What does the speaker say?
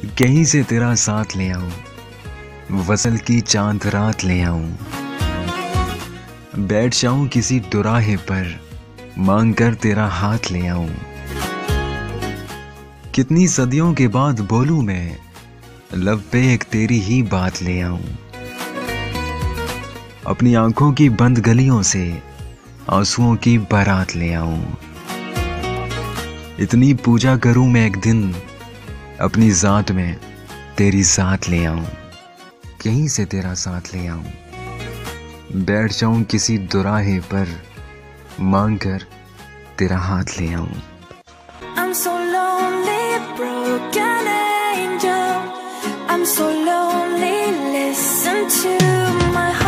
कहीं से तेरा साथ ले आऊं, वसल की चांद रात ले आऊं, बैठ जाऊं किसी दुराहे पर, मांग कर तेरा हाथ ले आऊं। कितनी सदियों के बाद बोलूं मैं, लब पे एक तेरी ही बात ले आऊं। अपनी आंखों की बंद गलियों से आंसुओं की बारात ले आऊं। इतनी पूजा करूं मैं एक दिन, अपनी जात में तेरी जात ले आऊं। कहीं से तेरा साथ ले आऊं, बैठ जाऊं किसी दुराहे पर, मांग कर तेरा हाथ ले आऊं। I'm so lonely, broken angel. I'm so lonely, listen to my heart.